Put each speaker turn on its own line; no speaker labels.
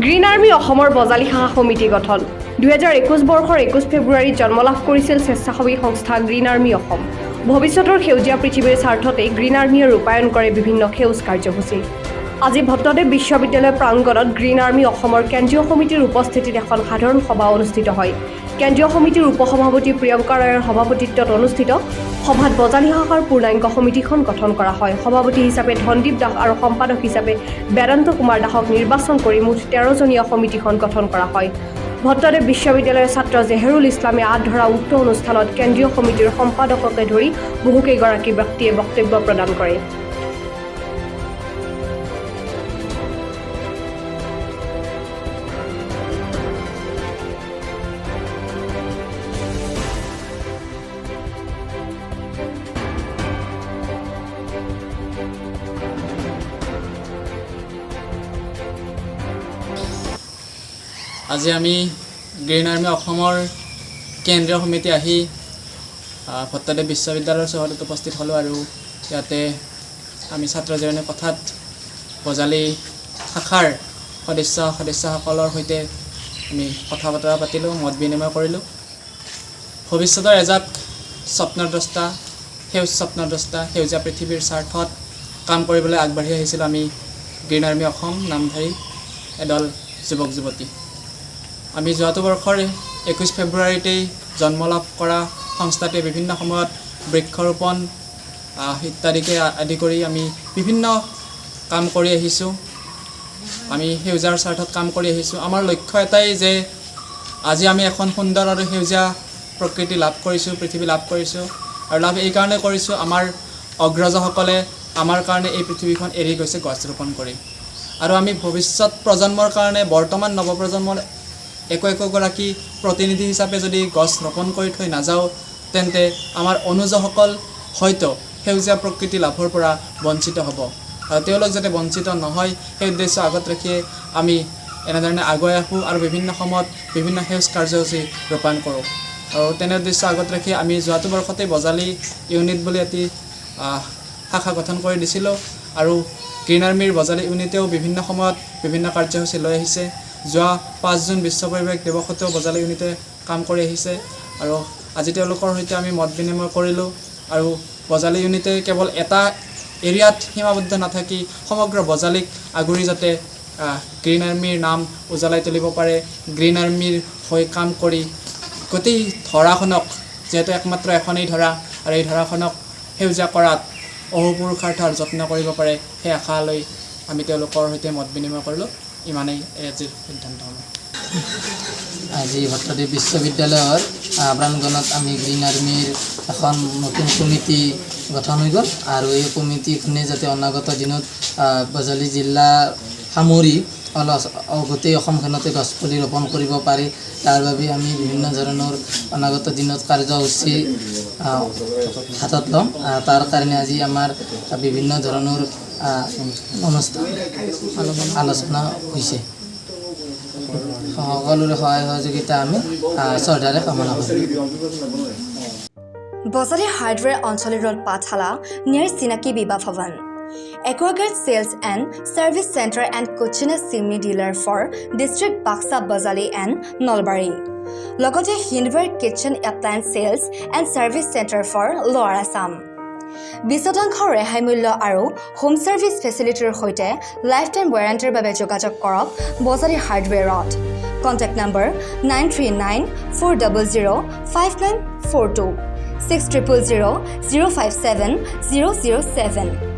Green army অসমৰ বজালী শাখা সমিতি গঠন 2021 বৰ্ষৰ 21 ফেব্ৰুৱাৰীত জন্ম লাভ কৰিছিল স্বেচ্ছাসেৱী সংস্থা গ্ৰীণ আৰ্মি অসম। ভৱিষ্যতৰ সেউজীয়া পৃথিৱীৰ স্বাৰ্থতে গ্ৰীণ আৰ্মিয়ে ৰূপায়ণ কৰে বিভিন্ন সেউজ কাৰ্যসূচী। আজি ভট্টদেৱ বিশ্ববিদ্যালয় প্ৰাংগণত গ্ৰীণ আৰ্মি অসমৰ কেন্দ্ৰীয় সমিতিৰ উপস্থিতিত এখন সাধাৰণ সভা অনুষ্ঠিত হয়। কেন্দ্ৰীয় সমিতিৰ উপসভাপতি প্ৰিয়ংকা ৰায়ৰ সভাপতিত্বত অনুষ্ঠিত সভাত বজালী শাখাৰ পূৰ্ণাংগ সমিতিখন গঠন কৰা হয়। সভাপতি হিচাপে ধনদীপ দাস আৰু সম্পাদক হিচাপে বেদান্ত কুমাৰ দাসক নিৰ্বাচন কৰি মুঠ 13জনীয়া সমিতিখন গঠন কৰা হয়। ভট্টদেৱ বিশ্ববিদ্যালয়ৰ ছাত্ৰ জেহেৰুল ইছলামে আঁত ধৰা উক্ত অনুষ্ঠানত কেন্দ্ৰীয় সমিতিৰ সম্পাদককে ধৰি বহুকেইগৰাকী ব্যক্তিয়ে বক্তব্য প্ৰদান কৰে।
আজি আমি গ্ৰীণ আৰ্মি অসমৰ কেন্দ্ৰীয় সমিতি আহি ভট্টদেৱ বিশ্ববিদ্যালয়ৰ চৌহদত উপস্থিত হ'লোঁ আৰু ইয়াতে আমি ছাত্ৰ জীৱনৰ কথাত বজালী শাখাৰ সদস্যসকলৰ সৈতে আমি কথা বতৰা পাতিলোঁ, মত বিনিময় কৰিলোঁ। ভৱিষ্যতৰ এজাক স্বপ্নদ্ৰষ্টা সেউজীয়া পৃথিৱীৰ স্বাৰ্থত কাম কৰিবলৈ আগবাঢ়ি আহিছিলোঁ আমি গ্ৰীণ আৰ্মি অসম নামধাৰী এদল যুৱক যুৱতী। আমি যোৱাটো বৰ্ষৰ 21 ফেব্ৰুৱাৰীতেই জন্ম লাভ কৰা সংস্থাটোৱে বিভিন্ন সময়ত বৃক্ষৰোপণ ইত্যাদিকে আদি কৰি আমি বিভিন্ন কাম কৰি আহিছোঁ। আমি সেউজীয়াৰ স্বাৰ্থত কাম কৰি আহিছোঁ। আমাৰ লক্ষ্য এটাই যে আজি আমি এখন সুন্দৰ আৰু সেউজীয়া প্ৰকৃতি লাভ কৰিছোঁ, পৃথিৱী লাভ কৰিছোঁ আৰু লাভ এইকাৰণে কৰিছোঁ আমাৰ অগ্ৰজসকলে আমাৰ কাৰণে এই পৃথিৱীখন এৰি গৈছে গছ ৰোপণ কৰি। আৰু আমি ভৱিষ্যত প্ৰজন্মৰ কাৰণে বৰ্তমান নৱপ্ৰজন্মৰ একোগৰাকী প্ৰতিনিধি হিচাপে যদি গছ ৰোপণ কৰি থৈ নাযাওঁ তেন্তে আমাৰ অনুজসকল হয়তো সেউজীয়া প্ৰকৃতি লাভৰ পৰা বঞ্চিত হ'ব। আৰু তেওঁলোক যাতে বঞ্চিত নহয় সেই উদ্দেশ্য আগত ৰাখিয়ে আমি এনেধৰণে আগুৱাই আহোঁ আৰু বিভিন্ন সময়ত বিভিন্ন সেউজ কাৰ্যসূচী ৰূপায়ণ কৰোঁ। আৰু তেনে উদ্দেশ্য আগত ৰাখি আমি যোৱাটো বৰ্ষতে বজালী ইউনিট বুলি এটি শাখা গঠন কৰি দিছিলোঁ আৰু গ্ৰীণ আৰ্মিৰ বজালী ইউনিটেও বিভিন্ন সময়ত বিভিন্ন কাৰ্যসূচী লৈ আহিছে। যোৱা 5 জুন বিশ্ব পৰিৱেশ দিৱসতেও বজালী ইউনিটে কাম কৰি আহিছে আৰু আজি তেওঁলোকৰ সৈতে আমি মত বিনিময় কৰিলোঁ। আৰু বজালী ইউনিটে কেৱল এটা এৰিয়াত সীমাবদ্ধ নাথাকি সমগ্ৰ বজালীক আগুৰি যাতে গ্ৰীণ আৰ্মিৰ নাম উজ্বলাই তুলিব পাৰে, গ্ৰীণ আৰ্মিৰ হৈ কাম কৰি গোটেই ধৰাখনক, যিহেতু একমাত্ৰ এখনেই ধৰা আৰু এই ধৰাখনক সেউজীয়া কৰাত অহোপুৰুষাৰ্থ আৰু যত্ন কৰিব পাৰে সেই আশা লৈ আমি তেওঁলোকৰ সৈতে মত বিনিময় কৰিলোঁ। ইমানেই আজিৰ সিদ্ধান্ত হ'ল।
আজি ভট্টদেৱ বিশ্ববিদ্যালয়ৰ প্ৰাংগণত আমি গ্ৰীণ আৰ্মিৰ এখন নতুন কমিটি গঠন হৈ গ'ল আৰু এই কমিটিখনে যাতে অনাগত দিনত বজালী জিলা সামৰি গোটেই অসমখনতে গছপুলি ৰোপণ কৰিব পাৰে তাৰ বাবে আমি বিভিন্ন ধৰণৰ অনাগত দিনত কাৰ্যসূচী হাতত ল'ম। তাৰ কাৰণে আজি আমাৰ বিভিন্ন ধৰণৰ অনুষ্ঠান আলোচনা হৈছে। সকলোৰে সহায় সহযোগিতা আমি শ্ৰদ্ধাৰে কামনা কৰিম।
বজালী হাৰ্ডৱেৰ অঞ্চলের রোড পাঠশালা নিয়ার চিনাকি বিবাহ ভবন Aquaguard Sales and Service Center and Kuchina Simi Dealer for District Baksa Bajali and Nolbari. Logote Hindware Kitchen Appliance Sales and Service Center for Lower Assam. 20% ৰেহাই মূল্য আৰু হোম সাৰ্ভিস ফেসিলিটিৰ সৈতে life time ওয়াৰেণ্টিৰ বাবে যোগাযোগ কৰক বজালী হাৰ্ডৱেৰত। Contact number 9394005942 6000057007